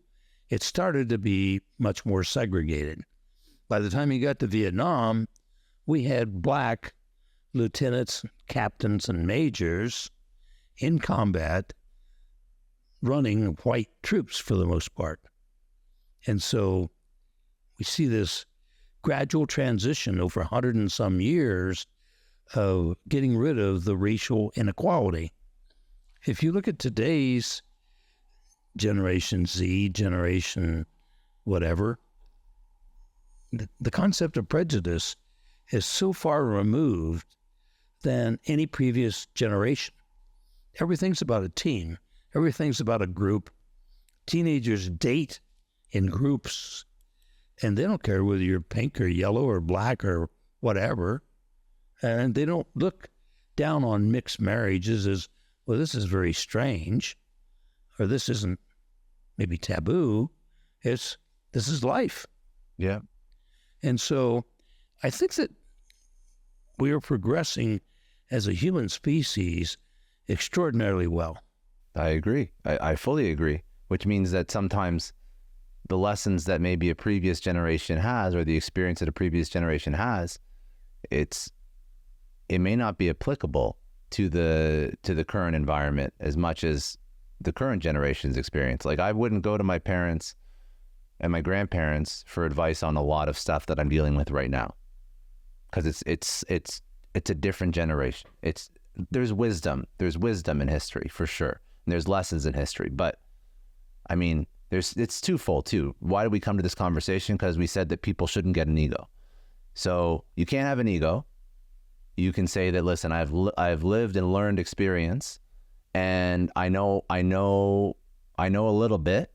it started to be much more segregated. By the time you got to Vietnam, we had black lieutenants, captains, and majors in combat running white troops for the most part. And so we see this gradual transition over 100 and some years of getting rid of the racial inequality. If you look at today's Generation Z, generation whatever, the concept of prejudice is so far removed than any previous generation. Everything's about a team. Everything's about a group. Teenagers date in groups, and they don't care whether you're pink or yellow or black or whatever. And they don't look down on mixed marriages as, well, this is very strange, or this isn't maybe taboo. This is life. Yeah. And so I think that we are progressing as a human species extraordinarily well. I agree. I fully agree, which means that sometimes the lessons that maybe a previous generation has, or the experience that a previous generation has, it may not be applicable to the current environment as much as the current generation's experience. Like, I wouldn't go to my parents and my grandparents for advice on a lot of stuff that I'm dealing with right now, because it's a different generation. There's wisdom in history for sure, and there's lessons in history, but I mean, it's twofold too. Why did we come to this conversation? Because we said that people shouldn't get an ego. So you can't have an ego. You can say that, listen, I've lived and learned experience, and I know a little bit,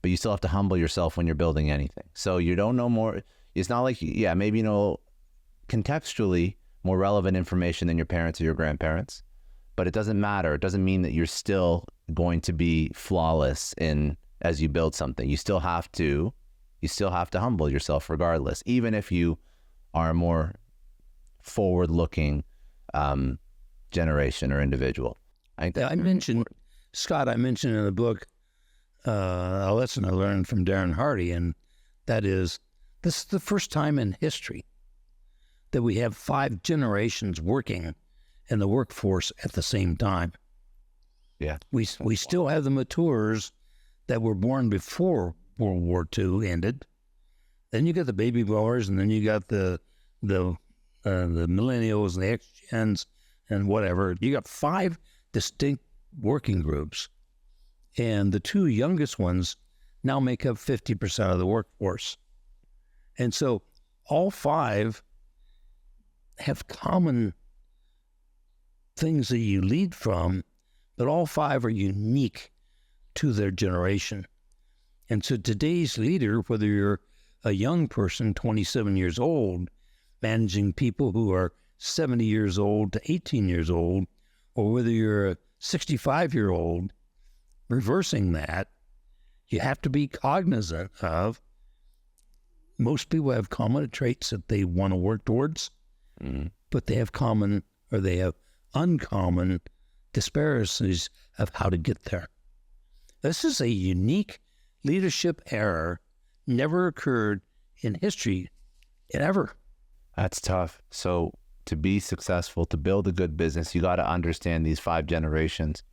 but you still have to humble yourself when you're building anything. So you don't know more. It's not like, yeah, maybe you know contextually more relevant information than your parents or your grandparents, but it doesn't matter. It doesn't mean that you're still going to be flawless as you build something. You still have to humble yourself regardless, even if you are a more forward-looking generation or individual. I mentioned in the book a lesson I learned from Darren Hardy, and that is, this is the first time in history that we have 5 generations working in the workforce at the same time. Yeah, we still have the matures that were born before World War II ended. Then you got the baby boomers, and then you got the millennials and the X-gens and whatever. You got 5 distinct working groups, and the 2 youngest ones now make up 50% of the workforce. And so all 5 have common things that you lead from, but all 5 are unique to their generation. And so today's leader, whether you're a young person, 27 years old, managing people who are 70 years old to 18 years old, or whether you're a 65-year-old, reversing that, you have to be cognizant of most people have common traits that they want to work towards, but they have common or they have uncommon disparities of how to get there. This is a unique leadership error, never occurred in history, ever. That's tough. So to be successful, to build a good business, you got to understand these 5 generations.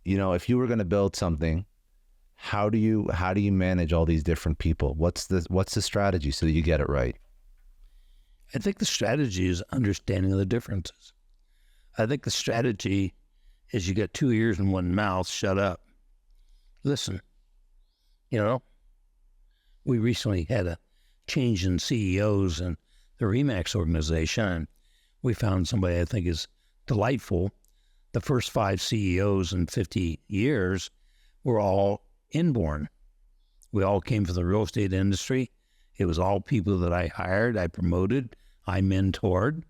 You know, if you were going to build something, how do you manage all these different people? What's the strategy so that you get it right? I think the strategy is understanding the differences. I think the strategy is you got 2 ears and 1 mouth, shut up. Listen, you know, we recently had a change in CEOs in the RE/MAX organization, and we found somebody I think is delightful. The first 5 CEOs in 50 years were all inborn. We all came from the real estate industry. It was all people that I hired, I promoted, I mentored.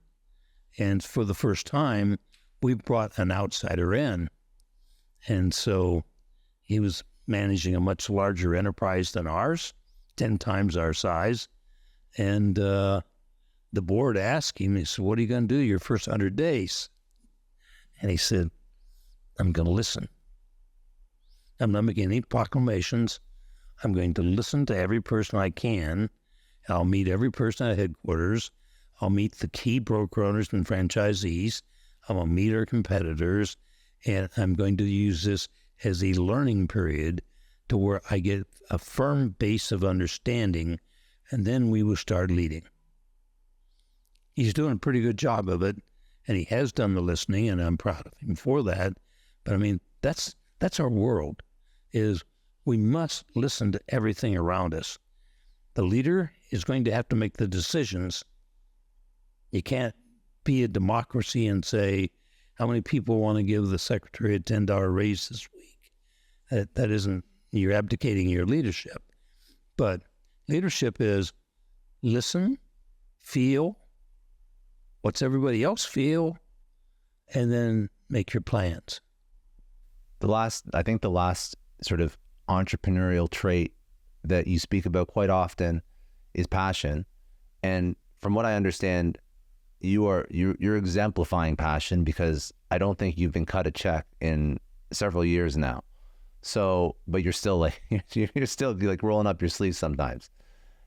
And for the first time, we brought an outsider in. And so he was managing a much larger enterprise than ours, 10 times our size. And the board asked him, he said, "What are you going to do your first 100 days?" And he said, "I'm going to listen. I'm not making any proclamations. I'm going to listen to every person I can. I'll meet every person at headquarters. I'll meet the key broker owners and franchisees. I'm going to meet our competitors. And I'm going to use this as a learning period to where I get a firm base of understanding, and then we will start leading." He's doing a pretty good job of it, and he has done the listening, and I'm proud of him for that. But I mean, that's our world, is we must listen to everything around us. The leader is going to have to make the decisions. You can't be a democracy and say, how many people want to give the secretary a $10 raise this week? That isn't, you're abdicating your leadership. But leadership is listen, feel, what's everybody else feel, and then make your plans. I think the last sort of entrepreneurial trait that you speak about quite often is passion. And from what I understand, you're exemplifying passion, because I don't think you've been cut a check in several years now. So, but you're still like, you're still like rolling up your sleeves sometimes.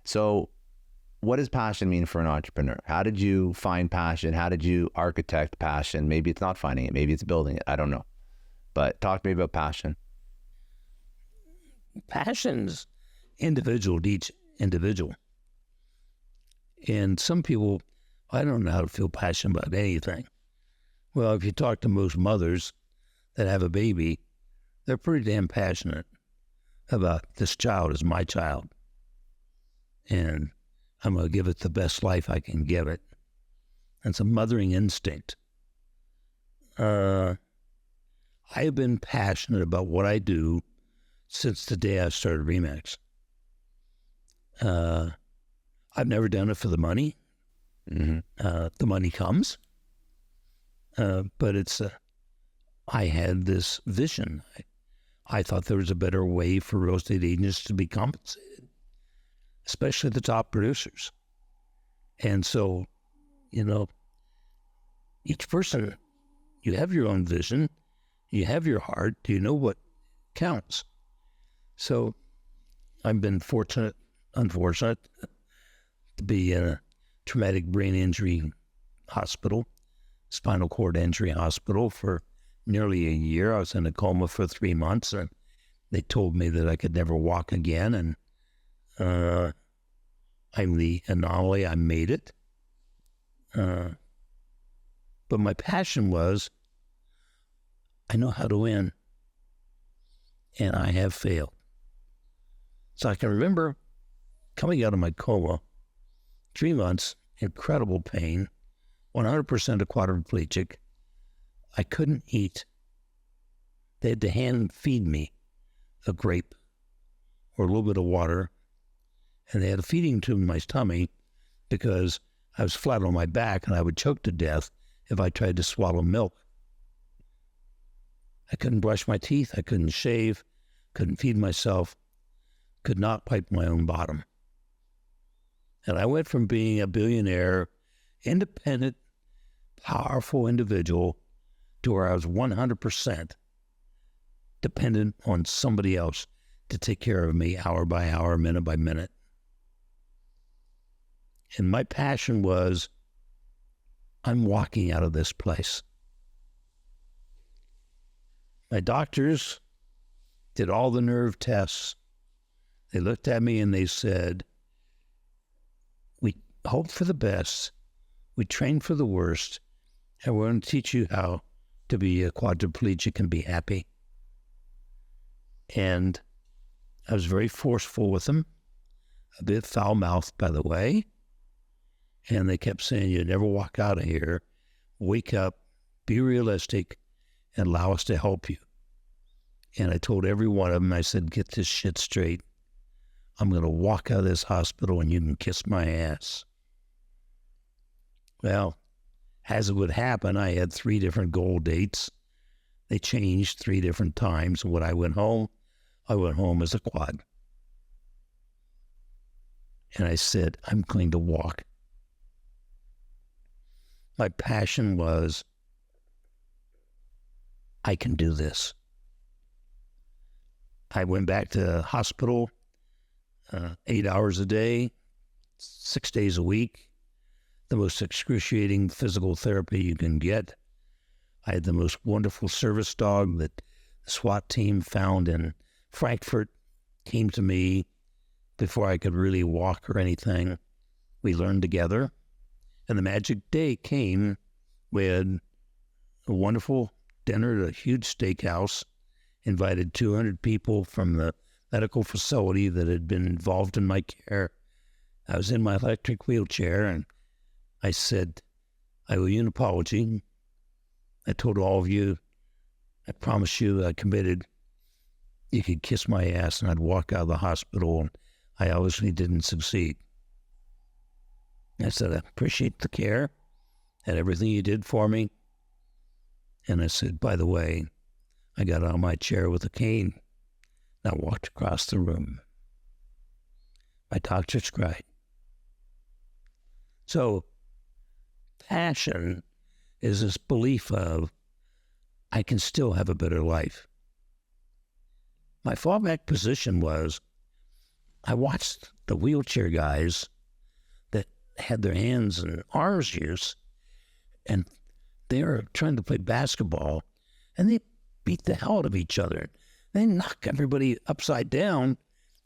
So what does passion mean for an entrepreneur? How did you find passion? How did you architect passion? Maybe it's not finding it. Maybe it's building it. I don't know. But talk to me about passion. Passion's individual to each individual. And some people, I don't know how to feel passionate about anything. Well, if you talk to most mothers that have a baby, they're pretty damn passionate about this child is my child. And I'm going to give it the best life I can give it. It's a mothering instinct. I have been passionate about what I do since the day I started RE/MAX. I've never done it for the money. Mm-hmm. The money comes. But I had this vision. I thought there was a better way for real estate agents to be compensated, especially the top producers. And so, you know, each person, you have your own vision, you have your heart, you know what counts. So I've been unfortunate to be in a traumatic brain injury hospital, spinal cord injury hospital for nearly a year. I was in a coma for 3 months, and they told me that I could never walk again. And I'm the anomaly. I made it. But my passion was, I know how to win, and I have failed. So I can remember coming out of my coma, 3 months incredible pain, 100% a quadriplegic. I couldn't eat. They had to hand feed me a grape or a little bit of water, and they had a feeding tube in my tummy because I was flat on my back and I would choke to death if I tried to swallow milk. I couldn't brush my teeth, I couldn't shave, couldn't feed myself, could not wipe my own bottom. And I went from being a billionaire, independent, powerful individual to where I was 100% dependent on somebody else to take care of me hour by hour, minute by minute. And my passion was, I'm walking out of this place. My doctors did all the nerve tests. They looked at me and they said, we hope for the best, we train for the worst, and we're going to teach you how to be a quadriplegic and be happy. And I was very forceful with them, a bit foul-mouthed, by the way. And they kept saying, you never walk out of here. Wake up, be realistic, and allow us to help you. And I told every one of them, I said, get this shit straight. I'm going to walk out of this hospital and you can kiss my ass. Well, as it would happen, I had 3 different goal dates. They changed 3 different times. When I went home as a quad. And I said, I'm going to walk. My passion was, I can do this. I went back to the hospital 8 hours a day, 6 days a week, the most excruciating physical therapy you can get. I had the most wonderful service dog that the SWAT team found in Frankfurt, came to me before I could really walk or anything. We learned together. And the magic day came. We had a wonderful dinner at a huge steakhouse, invited 200 people from the medical facility that had been involved in my care. I was in my electric wheelchair, and I said, I owe you an apology. I told all of you, I promise you, I committed. You could kiss my ass and I'd walk out of the hospital, and I obviously didn't succeed. I said, I appreciate the care and everything you did for me. And I said, by the way, I got out of my chair with a cane and I walked across the room. My doctors cried. So passion is this belief of, I can still have a better life. My fallback position was, I watched the wheelchair guys that had their hands and arms used, and they were trying to play basketball, and they beat the hell out of each other. They knock everybody upside down,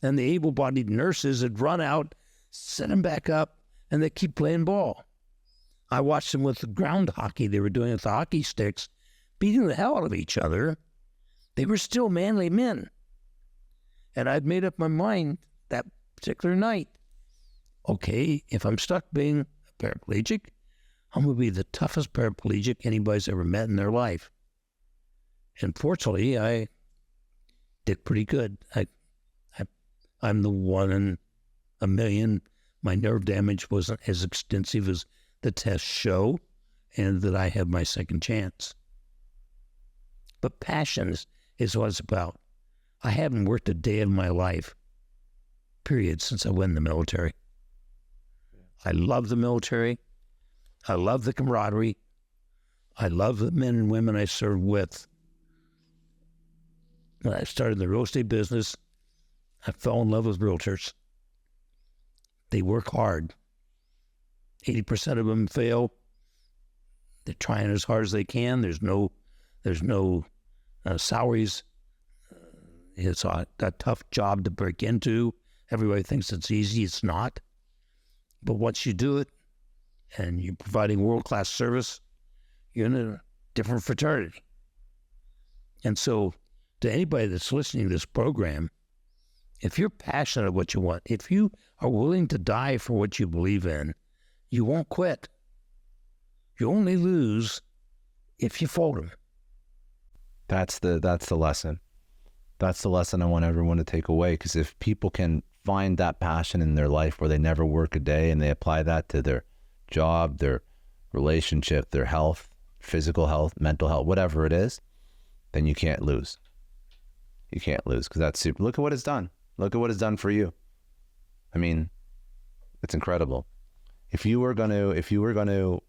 and the able-bodied nurses had run out, set them back up, and they keep playing ball. I watched them with the ground hockey they were doing with the hockey sticks, beating the hell out of each other. They were still manly men. And I'd made up my mind that particular night, okay, if I'm stuck being a paraplegic, I'm going to be the toughest paraplegic anybody's ever met in their life. And fortunately, I did pretty good. I'm the one in a million. My nerve damage wasn't as extensive as the tests show, and that I have my second chance. But passion is what it's about. I haven't worked a day in my life, period, since I went in the military. I love the military. I love the camaraderie. I love the men and women I served with. When I started the real estate business, I fell in love with realtors. They work hard. 80% of them fail. They're trying as hard as they can. There's no salaries. It's a tough job to break into. Everybody thinks it's easy. It's not. But once you do it and you're providing world-class service, you're in a different fraternity. And so to anybody that's listening to this program, if you're passionate about what you want, if you are willing to die for what you believe in, you won't quit. You only lose if you fold them. That's the lesson. That's the lesson I want everyone to take away, because if people can find that passion in their life where they never work a day and they apply that to their job, their relationship, their health, physical health, mental health, whatever it is, then you can't lose. You can't lose, because that's super. Look at what it's done. Look at what it's done for you. I mean, it's incredible. If you were going to,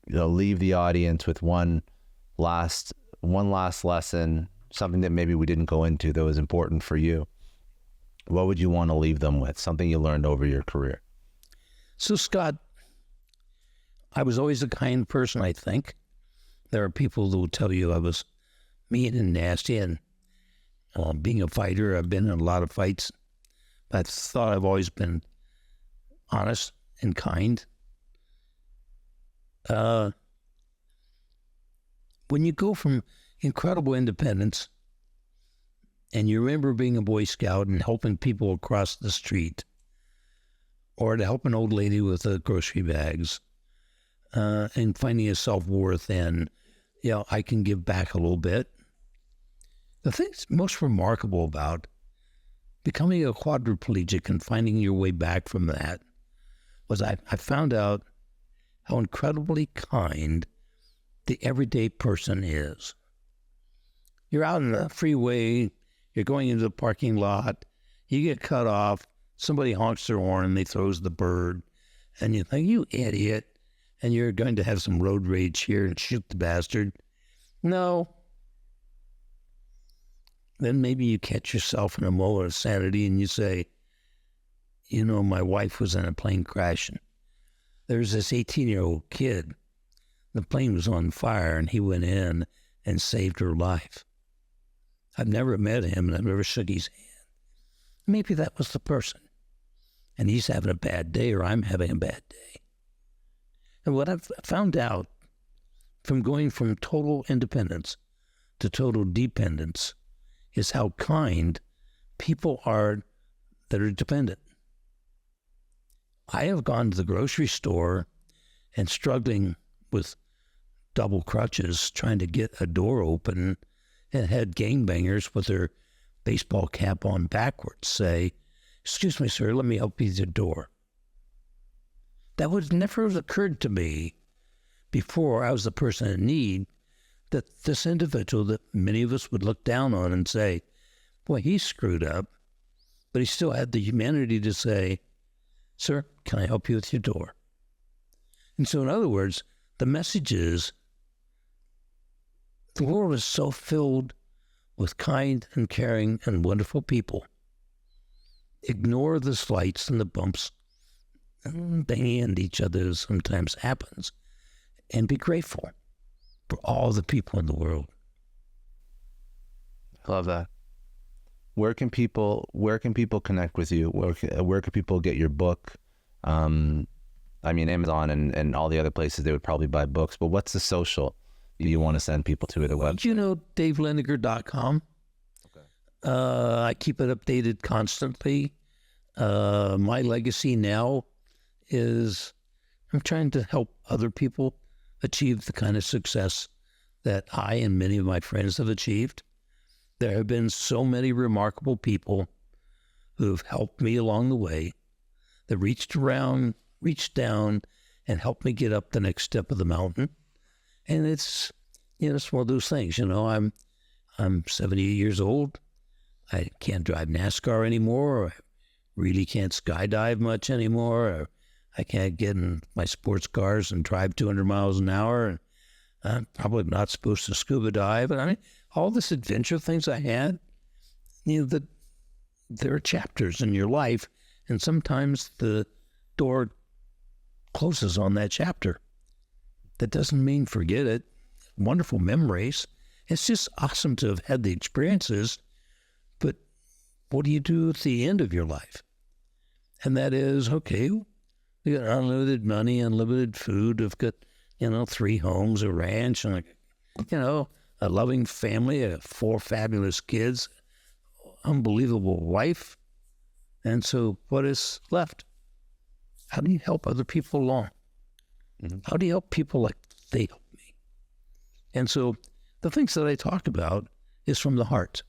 leave the audience with one last lesson, something that maybe we didn't go into that was important for you, what would you want to leave them with? Something you learned over your career. So, Scott, I was always a kind person, I think. There are people who will tell you I was mean and nasty, and being a fighter, I've been in a lot of fights. I thought I've always been honest and kind. When you go from incredible independence and you remember being a Boy Scout and helping people across the street, or to help an old lady with the grocery bags, and finding a self-worth in, I can give back a little bit. The thing that's most remarkable about becoming a quadriplegic and finding your way back from that was I found out how incredibly kind the everyday person is. You're out in the freeway, you're going into the parking lot, you get cut off, somebody honks their horn and they throws the bird, and you think, you idiot, and you're going to have some road rage here and shoot the bastard. No. Then maybe you catch yourself in a moment of sanity and you say, my wife was in a plane crash, and there's this 18-year-old kid. The plane was on fire and he went in and saved her life. I've never met him and I've never shook his hand. Maybe that was the person. And he's having a bad day, or I'm having a bad day. And what I've found out from going from total independence to total dependence is how kind people are that are dependent. I have gone to the grocery store and struggling with double crutches trying to get a door open, and had gangbangers with their baseball cap on backwards say, "Excuse me, sir, let me help you with your door." That would never have occurred to me before I was the person in need, that this individual that many of us would look down on and say, boy, he's screwed up, but he still had the humanity to say, "Sir, can I help you with your door?" And so, in other words, the message is, the world is so filled with kind and caring and wonderful people. Ignore the slights and the bumps and banging into each other sometimes happens, and be grateful for all the people in the world. I love that. Where can people connect with you? Where can people get your book? Amazon and all the other places they would probably buy books, but what's the social you want to send people to at a website? DaveLiniger.com. Okay. I keep it updated constantly. My legacy now is I'm trying to help other people achieve the kind of success that I and many of my friends have achieved. There have been so many remarkable people who have helped me along the way, that reached down, and helped me get up the next step of the mountain. And it's one of those things. I'm 78 years old. I can't drive NASCAR anymore. Or I really can't skydive much anymore. Or I can't get in my sports cars and drive 200 miles an hour. And I'm probably not supposed to scuba dive. And all this adventure things I had, there are chapters in your life, and sometimes the door closes on that chapter. That doesn't mean forget it. Wonderful memories. It's just awesome to have had the experiences, but what do you do at the end of your life? And that is, okay, we got unlimited money, unlimited food. We've got, 3 homes, a ranch, and a loving family, 4 fabulous kids, unbelievable wife. And so what is left? how do you help other people along? Mm-hmm. How do you help people like they help me? And so the things that I talk about is from the heart,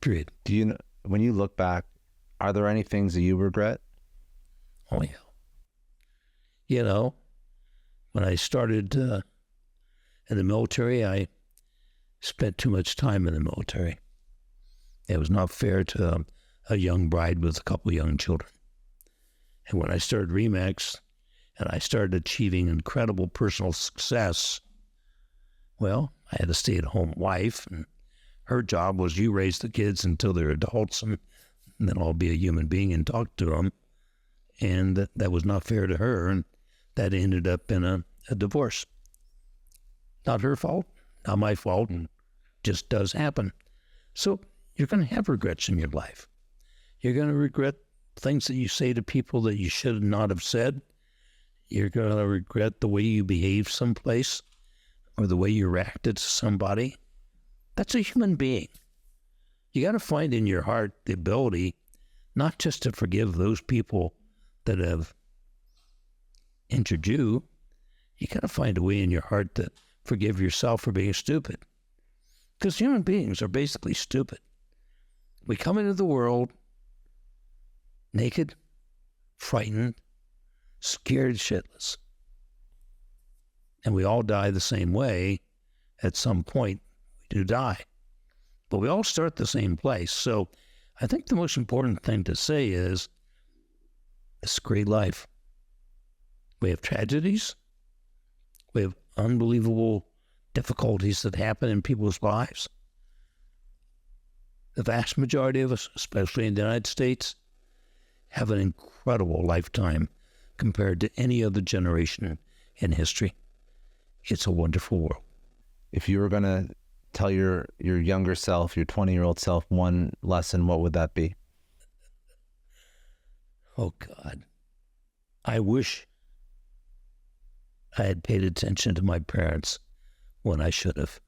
period. Do you know, when you look back, are there any things that you regret? Oh, yeah. You know, when I started in the military, I spent too much time in the military. It was not fair to a young bride with a couple young children. And when I started Remax and I started achieving incredible personal success, well, I had a stay-at-home wife, and her job was you raise the kids until they're adults, and then I'll be a human being and talk to them. And that was not fair to her, and that ended up in a divorce. Not her fault, not my fault, just does happen. So you're going to have regrets in your life. You're going to regret things that you say to people that you should not have said. You're going to regret the way you behaved someplace or the way you reacted to somebody. That's a human being. You got to find in your heart the ability not just to forgive those people that have injured you. You got to find a way in your heart to forgive yourself for being stupid. Because human beings are basically stupid. We come into the world naked, frightened, scared shitless. And we all die the same way. At some point, we do die. But we all start the same place. So I think the most important thing to say is, it's a great life. We have tragedies. We have unbelievable difficulties that happen in people's lives. The vast majority of us, especially in the United States, have an incredible lifetime compared to any other generation in history. It's a wonderful world. If you were going to tell your younger self, your 20-year-old self, one lesson, what would that be? Oh, God. I wish I had paid attention to my parents when I should have.